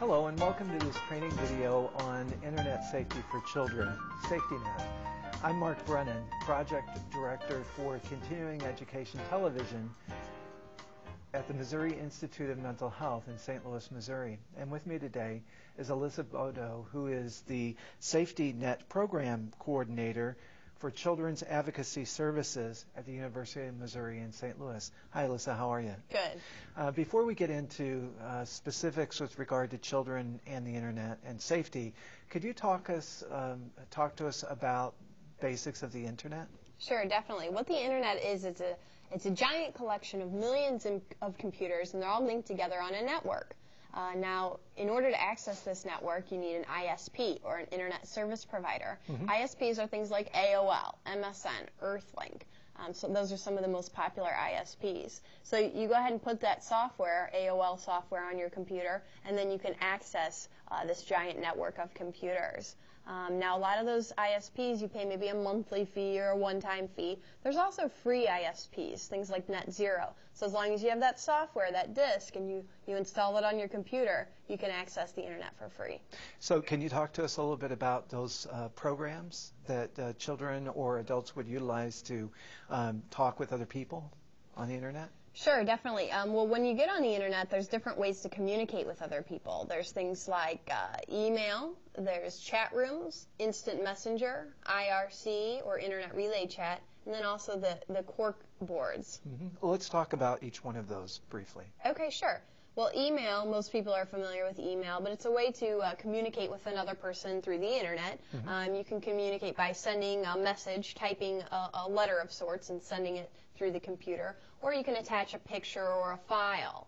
Hello and welcome to this training video on Internet safety for children, SafetyNet. I'm Mark Brennan, Project Director for Continuing Education Television at the Missouri Institute of Mental Health in St. Louis, Missouri. And with me today is Elizabeth Bodo, who is the SafetyNet Program Coordinator for Children's Advocacy Services at the University of Missouri in St. Louis. Hi, Alyssa. How are you? Good. Before we get into specifics with regard to children and the Internet and safety, could you talk to us about basics of the Internet? Sure, definitely. What the Internet is, it's a giant collection of millions of computers, and they're all linked together on a network. Now, in order to access this network, you need an ISP, or an Internet Service Provider. ISPs are things like AOL, MSN, Earthlink. So those are some of the most popular ISPs. So you go ahead and put that software, AOL software, on your computer, and then you can access this giant network of computers. Now, a lot of those ISPs, you pay maybe a monthly fee or a one-time fee. There's also free ISPs, things like NetZero. So as long as you have that software, that disk, and you install it on your computer, you can access the Internet for free. So can you talk to us a little bit about those programs that children or adults would utilize to talk with other people on the Internet? Sure, definitely. Well, when you get on the Internet, there's different ways to communicate with other people. There's things like email, there's chat rooms, instant messenger, IRC, or Internet relay chat, and then also the cork boards. Well, let's talk about each one of those briefly. Okay, sure. Well, email, most people are familiar with email, but it's a way to communicate with another person through the Internet. You can communicate by sending a message, typing a letter of sorts and sending it through the computer, or you can attach a picture or a file.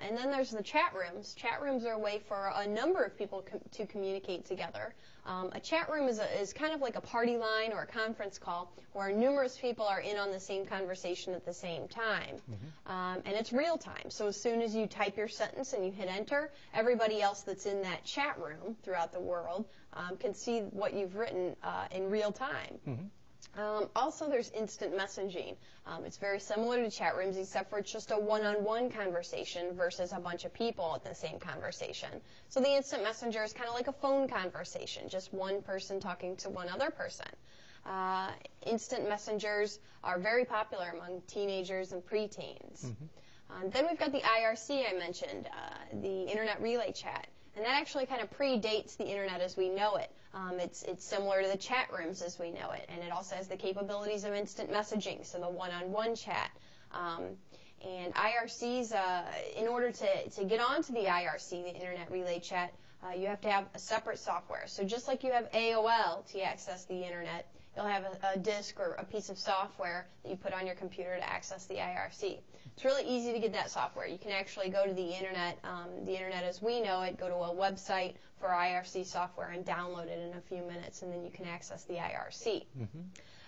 And then there's the chat rooms. Chat rooms are a way for a number of people to communicate together. A chat room is kind of like a party line or a conference call where numerous people are in on the same conversation at the same time. And it's real time. So as soon as you type your sentence and you hit enter, everybody else that's in that chat room throughout the world can see what you've written in real time. Also, there's instant messaging. It's very similar to chat rooms, except for it's just a one-on-one conversation versus a bunch of people at the same conversation. So the instant messenger is kind of like a phone conversation, just one person talking to one other person. Instant messengers are very popular among teenagers and preteens. Then we've got the IRC I mentioned, the Internet Relay Chat. And that actually kind of predates the Internet as we know it. It's similar to the chat rooms as we know it, and it also has the capabilities of instant messaging, so the one-on-one chat. And IRCs, in order to get onto the IRC, the Internet Relay Chat, you have to have a separate software. So just like you have AOL to access the Internet, you'll have a disk or a piece of software that you put on your computer to access the IRC. It's really easy to get that software. You can actually go to the Internet as we know it, go to a website for IRC software and download it in a few minutes, and then you can access the IRC.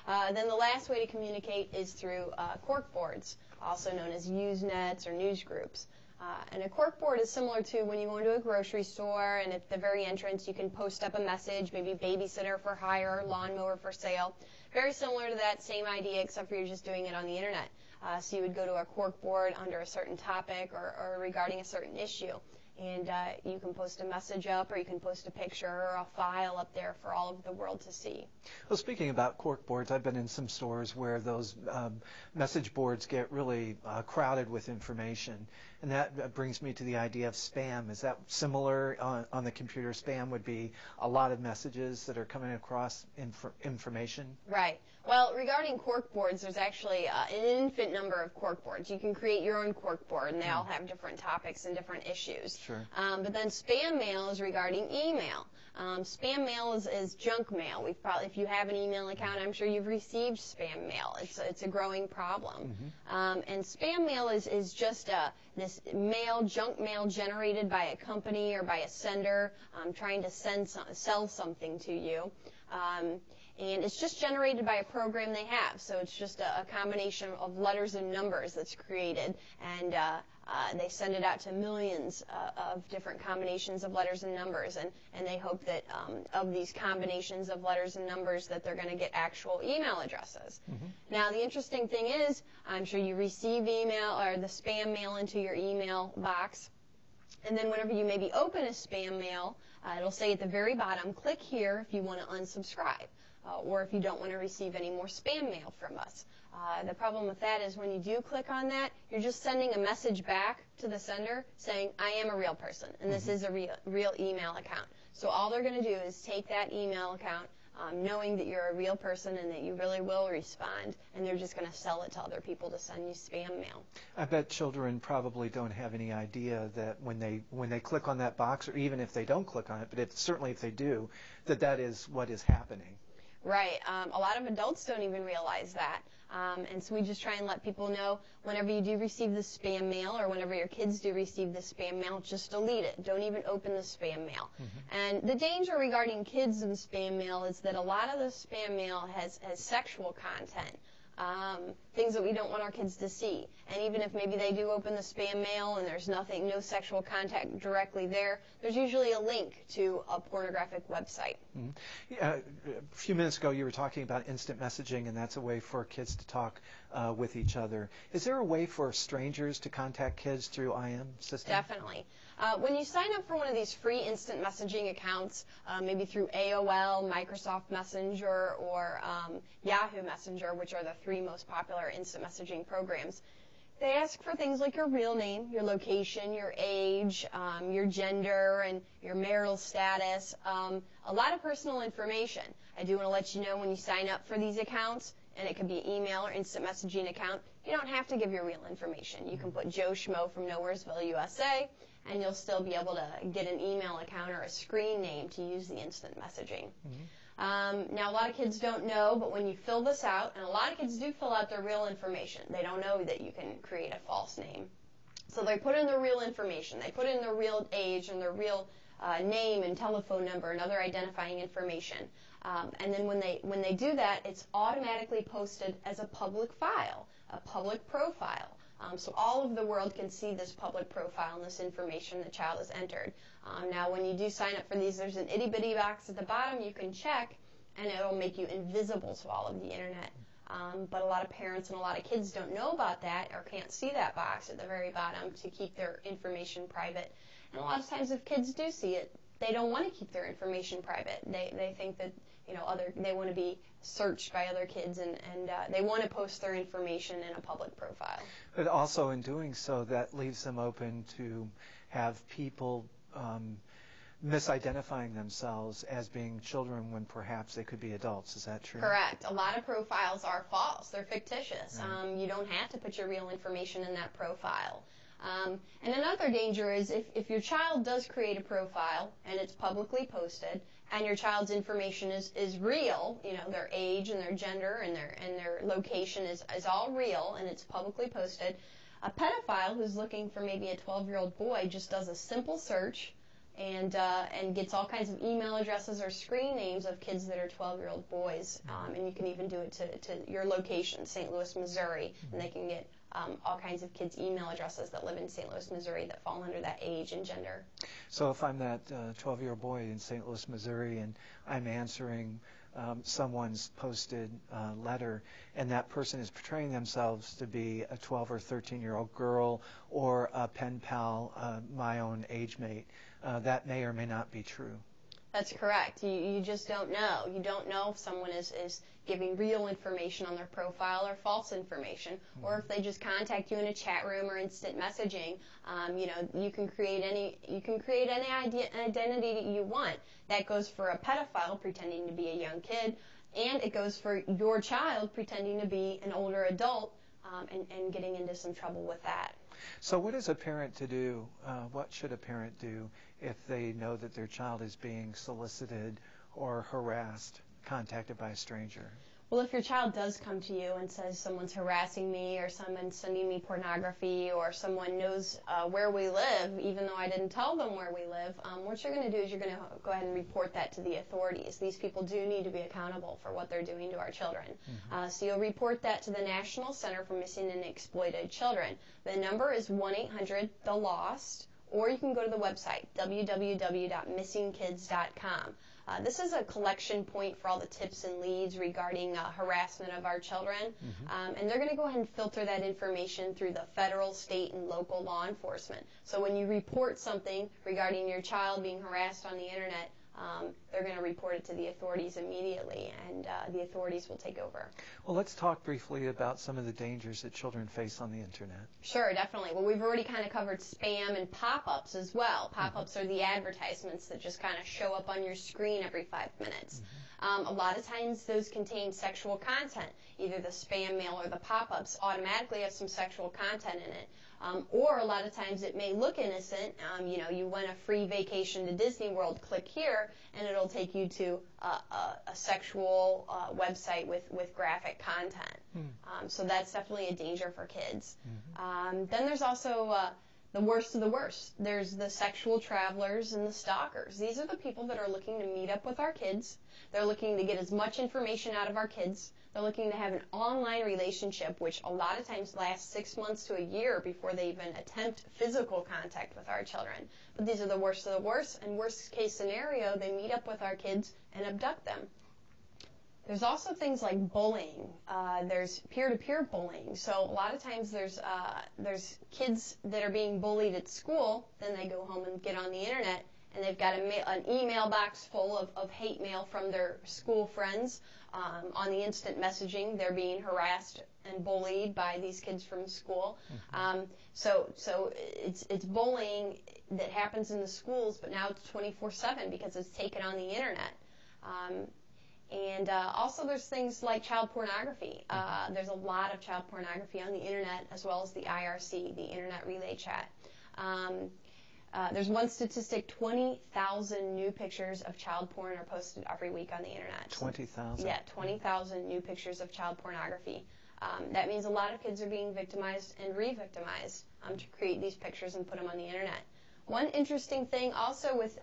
Then the last way to communicate is through cork boards, also known as Usenets or news groups. And a cork board is similar to when you go into a grocery store, and at the very entrance you can post up a message, maybe babysitter for hire, lawnmower for sale. Very similar to that same idea, except for you're just doing it on the Internet. So you would go to a cork board under a certain topic or regarding a certain issue. And you can post a message up, or you can post a picture or a file up there for all of the world to see. Well, speaking about cork boards, I've been in some stores where those message boards get really crowded with information. And that brings me to the idea of spam. Is that similar on the computer? Spam would be a lot of messages that are coming across information? Right. Well, regarding cork boards, there's actually an infinite number of cork boards. You can create your own cork board, and they all have different topics and different issues. Sure. But then spam mail is regarding email. Spam mail is junk mail. If you have an email account, I'm sure you've received spam mail. It's a growing problem. And spam mail is just this junk mail generated by a company or by a sender trying to sell something to you. And it's just generated by a program they have. So it's just a combination of letters and numbers that's created, and they send it out to millions of different combinations of letters and numbers, and they hope that of these combinations of letters and numbers that they're going to get actual email addresses. Now, the interesting thing is, I'm sure you receive email or the spam mail into your email box. And then whenever you maybe open a spam mail, it'll say at the very bottom, click here if you want to unsubscribe, or if you don't want to receive any more spam mail from us. The problem with that is when you do click on that, you're just sending a message back to the sender saying, I am a real person, and this is a real email account. So all they're going to do is take that email account, knowing that you're a real person and that you really will respond, and they're just going to sell it to other people to send you spam mail. I bet children probably don't have any idea that when they click on that box, or even if they don't click on it, but certainly if they do, that is what is happening. Right. A lot of adults don't even realize that. And so we just try and let people know whenever you do receive the spam mail, or whenever your kids do receive the spam mail, just delete it. Don't even open the spam mail. And the danger regarding kids and spam mail is that a lot of the spam mail has sexual content. Things that we don't want our kids to see. And even if maybe they do open the spam mail and there's no sexual contact directly there, there's usually a link to a pornographic website. A few minutes ago you were talking about instant messaging, and that's a way for kids to talk with each other. Is there a way for strangers to contact kids through IM system? Definitely. When you sign up for one of these free instant messaging accounts, maybe through AOL, Microsoft Messenger, or Yahoo Messenger, which are the three most popular instant messaging programs, they ask for things like your real name, your location, your age, your gender, and your marital status, a lot of personal information. I do want to let you know when you sign up for these accounts, and it could be email or instant messaging account, you don't have to give your real information. You can put Joe Schmo from Nowheresville, USA, and you'll still be able to get an email account or a screen name to use the instant messaging. Now, a lot of kids don't know, but when you fill this out, and a lot of kids do fill out their real information, they don't know that you can create a false name. So they put in their real information. They put in their real age and their real name and telephone number and other identifying information. And then when they do that, it's automatically posted as a public file, a public profile. So all of the world can see this public profile and this information the child has entered. Now, when you do sign up for these, there's an itty-bitty box at the bottom you can check, and it'll make you invisible to all of the Internet. But a lot of parents and a lot of kids don't know about that or can't see that box at the very bottom to keep their information private. And a lot of times if kids do see it, they don't want to keep their information private. They think that they want to be searched by other kids, and they want to post their information in a public profile. But also in doing so, that leaves them open to have people misidentifying themselves as being children when perhaps they could be adults. Is that true? Correct. A lot of profiles are false. They're fictitious. You don't have to put your real information in that profile. And another danger is if your child does create a profile and it's publicly posted, and your child's information is real, their age and their gender and their location is all real, and it's publicly posted, a pedophile who's looking for maybe a 12-year-old boy just does a simple search and gets all kinds of email addresses or screen names of kids that are 12-year-old boys, and you can even do it to your location, St. Louis, Missouri, and they can get all kinds of kids' email addresses that live in St. Louis, Missouri that fall under that age and gender. So if I'm that 12-year-old boy in St. Louis, Missouri, and I'm answering someone's posted letter, and that person is portraying themselves to be a 12 or 13-year-old girl or a pen pal, my own age mate, that may or may not be true. That's correct. You just don't know. You don't know if someone is giving real information on their profile or false information, or if they just contact you in a chat room or instant messaging. You can create any identity that you want. That goes for a pedophile pretending to be a young kid, and it goes for your child pretending to be an older adult and getting into some trouble with that. So what is a parent to do? What should a parent do if they know that their child is being solicited or harassed, contacted by a stranger? Well, if your child does come to you and says someone's harassing me or someone's sending me pornography or someone knows where we live, even though I didn't tell them where we live, what you're going to do is you're going to go ahead and report that to the authorities. These people do need to be accountable for what they're doing to our children. So you'll report that to the National Center for Missing and Exploited Children. The number is 1-800-THE-LOST, or you can go to the website, www.missingkids.com. This is a collection point for all the tips and leads regarding harassment of our children, and they're going to go ahead and filter that information through the federal, state, and local law enforcement. So when you report something regarding your child being harassed on the internet, they're going to report it to the authorities immediately, and the authorities will take over. Well, let's talk briefly about some of the dangers that children face on the internet. Sure, definitely. Well, we've already kind of covered spam and pop-ups as well. Pop-ups are the advertisements that just kind of show up on your screen every 5 minutes. A lot of times those contain sexual content. Either the spam mail or the pop-ups automatically have some sexual content in it. Or a lot of times it may look innocent. You want a free vacation to Disney World, click here, and it'll take you to a sexual website with graphic content. So that's definitely a danger for kids. Then there's also the worst of the worst. There's the sexual travelers and the stalkers. These are the people that are looking to meet up with our kids. They're looking to get as much information out of our kids. They're looking to have an online relationship, which a lot of times lasts 6 months to a year before they even attempt physical contact with our children. But these are the worst of the worst, and worst case scenario, they meet up with our kids and abduct them. There's also things like bullying. There's peer-to-peer bullying. So a lot of times there's kids that are being bullied at school, then they go home and get on the internet, and they've got an email box full of hate mail from their school friends. On the instant messaging, they're being harassed and bullied by these kids from school. So it's bullying that happens in the schools, but now it's 24/7 because it's taken on the internet. And also there's things like child pornography. There's a lot of child pornography on the internet, as well as the IRC, the Internet Relay Chat. There's one statistic, 20,000 new pictures of child porn are posted every week on the internet. 20,000? Yeah, 20,000 new pictures of child pornography. That means a lot of kids are being victimized and re-victimized to create these pictures and put them on the internet. One interesting thing also with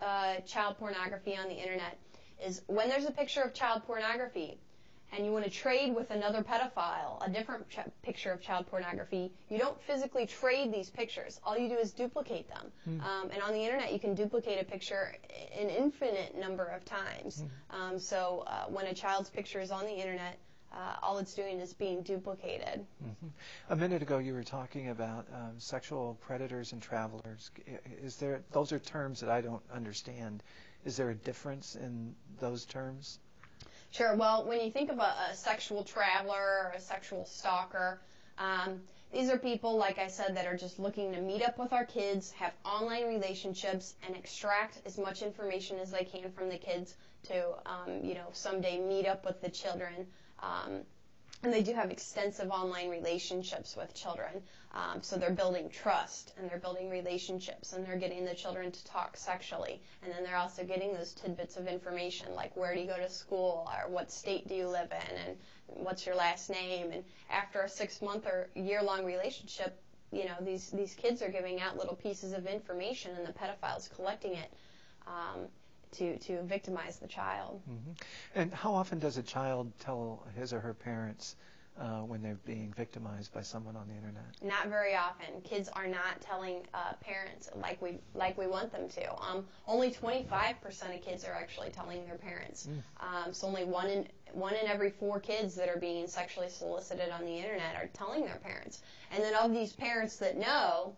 child pornography on the internet is when there's a picture of child pornography and you want to trade with another pedophile, a different picture of child pornography, you don't physically trade these pictures. All you do is duplicate them. And on the internet, you can duplicate a picture an infinite number of times. So when a child's picture is on the internet, all it's doing is being duplicated. A minute ago, you were talking about sexual predators and travelers. Those are terms that I don't understand. Is there a difference in those terms? Sure. Well, when you think of a sexual traveler or a sexual stalker, these are people, like I said, that are just looking to meet up with our kids, have online relationships, and extract as much information as they can from the kids to, someday meet up with the children. And they do have extensive online relationships with children. So they're building trust, and they're building relationships, and they're getting the children to talk sexually. And then they're also getting those tidbits of information, like where do you go to school, or what state do you live in, and what's your last name. And after a 6-month or year-long relationship, these kids are giving out little pieces of information, and the pedophiles collecting it to victimize the child. And how often does a child tell his or her parents when they're being victimized by someone on the internet? Not very often. Kids are not telling parents like we want them to. Only 25% of kids are actually telling their parents. So only one in every 4 kids that are being sexually solicited on the internet are telling their parents. And then of these parents that know,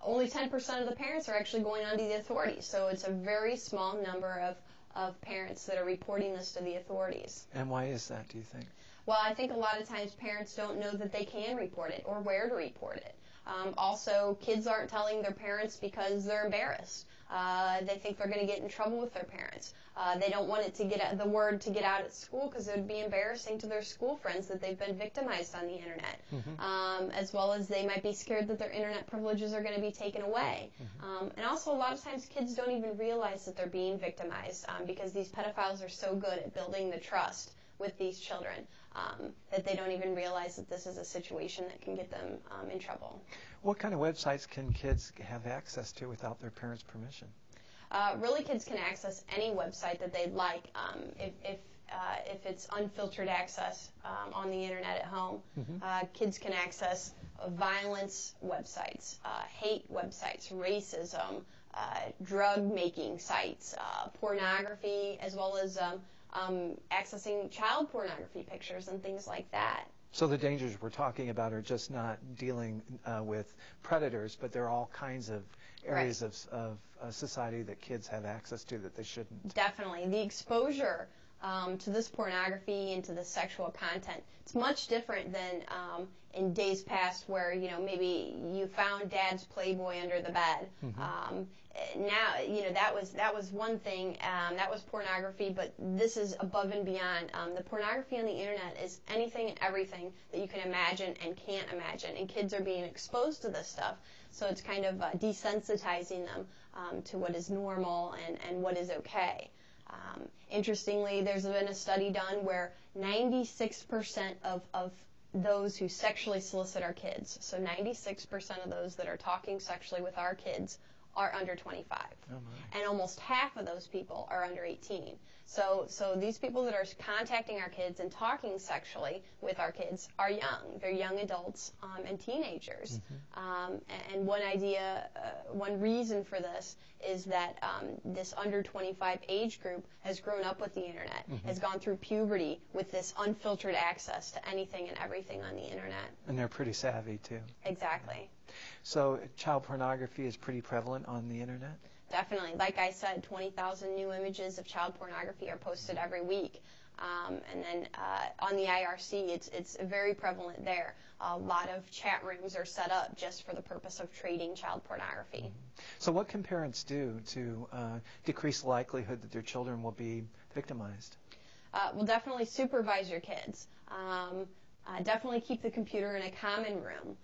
only 10% of the parents are actually going on to the authorities. So it's a very small number of parents that are reporting this to the authorities. And why is that, do you think? Well, I think a lot of times parents don't know that they can report it or where to report it. Also, kids aren't telling their parents because they're embarrassed. They think they're going to get in trouble with their parents. They don't want it to get the word to get out at school because it would be embarrassing to their school friends that they've been victimized on the internet. As well as they might be scared that their internet privileges are going to be taken away. And also, a lot of times kids don't even realize that they're being victimized because these pedophiles are so good at building the trust with these children that they don't even realize that this is a situation that can get them in trouble. What kind of websites can kids have access to without their parents' permission? Really, kids can access any website that they'd like if it's unfiltered access on the internet at home. Kids can access violence websites, hate websites, racism, drug-making sites, pornography, as well as accessing child pornography pictures and things like that. So the dangers we're talking about are just not dealing with predators, but there are all kinds of areas of society that kids have access to that they shouldn't. Definitely. The exposure to this pornography and to this sexual content, it's much different than in days past where, you know, maybe you found dad's Playboy under the bed. Mm-hmm. Now, you know, that was one thing, that was pornography, but this is above and beyond. The pornography on the internet is anything and everything that you can imagine and can't imagine, and kids are being exposed to this stuff, so it's kind of desensitizing them to what is normal and what is okay. Interestingly, there's been a study done where 96% of those who sexually solicit our kids, so 96% of those that are talking sexually with our kids are under 25. Oh my. And almost half of those people are under 18. So these people that are contacting our kids and talking sexually with our kids are young. They're young adults and teenagers. Mm-hmm. And one reason for this is that this under 25 age group has grown up with the internet, mm-hmm. has gone through puberty with this unfiltered access to anything and everything on the internet. And they're pretty savvy too. Exactly. So child pornography is pretty prevalent on the internet? Definitely. Like I said, 20,000 new images of child pornography are posted every week. And then on the IRC, it's very prevalent there. A lot of chat rooms are set up just for the purpose of trading child pornography. Mm-hmm. So what can parents do to decrease the likelihood that their children will be victimized? Well, definitely supervise your kids. Definitely keep the computer in a common room.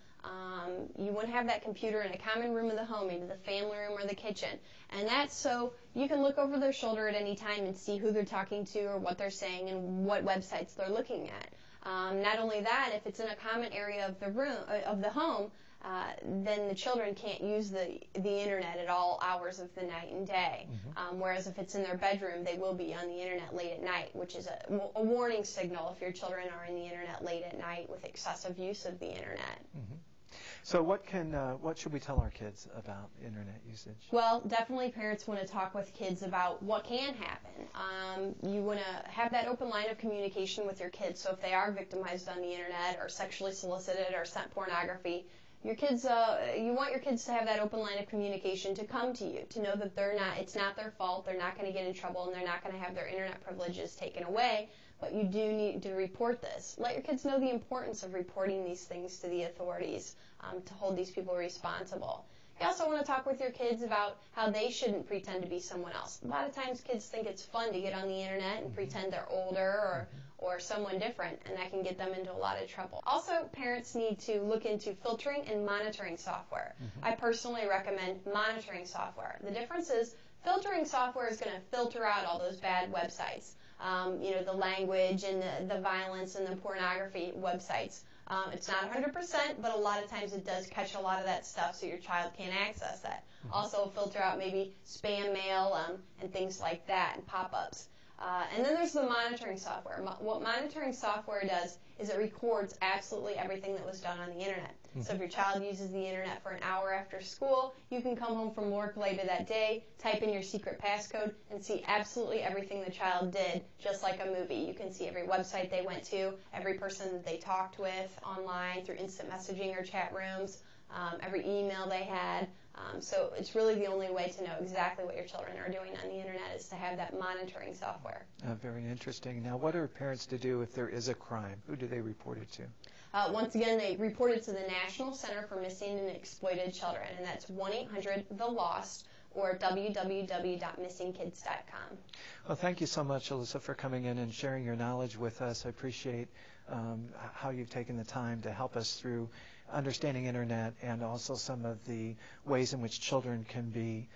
You wouldn't have that computer in a common room of the home, maybe the family room or the kitchen. And that's so you can look over their shoulder at any time and see who they're talking to or what they're saying and what websites they're looking at. Not only that, if it's in a common area of the room of the home, then the children can't use the internet at all hours of the night and day. Mm-hmm. Whereas if it's in their bedroom, they will be on the internet late at night, which is a warning signal if your children are in the internet late at night with excessive use of the internet. Mm-hmm. So what should we tell our kids about internet usage? Well, definitely parents want to talk with kids about what can happen. You want to have that open line of communication with your kids. So if they are victimized on the internet or sexually solicited or sent pornography, your kids, you want your kids to have that open line of communication to come to you, to know that it's not their fault, they're not going to get in trouble, and they're not going to have their internet privileges taken away. But you do need to report this. Let your kids know the importance of reporting these things to the authorities to hold these people responsible. You also want to talk with your kids about how they shouldn't pretend to be someone else. A lot of times kids think it's fun to get on the internet and pretend they're older or someone different, and that can get them into a lot of trouble. Also, parents need to look into filtering and monitoring software. Mm-hmm. I personally recommend monitoring software. The difference is filtering software is going to filter out all those bad websites. The language and the violence and the pornography websites. It's not 100%, but a lot of times it does catch a lot of that stuff so your child can't access that. Mm-hmm. Also filter out maybe spam mail and things like that and pop-ups. And then there's the monitoring software. What monitoring software does is it records absolutely everything that was done on the internet. Mm-hmm. So if your child uses the internet for an hour after school, you can come home from work later that day, type in your secret passcode, and see absolutely everything the child did, just like a movie. You can see every website they went to, every person that they talked with online through instant messaging or chat rooms, every email they had. So it's really the only way to know exactly what your children are doing on the internet is to have that monitoring software. Very interesting. Now, what are parents to do if there is a crime? Who do they report it to? Once again, they report it to the National Center for Missing and Exploited Children, and that's 1-800-THE-LOST or www.missingkids.com. Well, thank you so much, Alyssa, for coming in and sharing your knowledge with us. I appreciate how you've taken the time to help us through understanding internet and also some of the ways in which children can be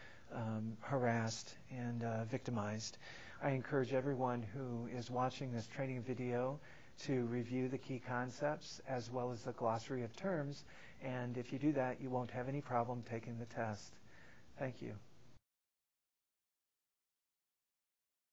harassed and victimized. I encourage everyone who is watching this training video to review the key concepts as well as the glossary of terms, and if you do that, you won't have any problem taking the test. Thank you.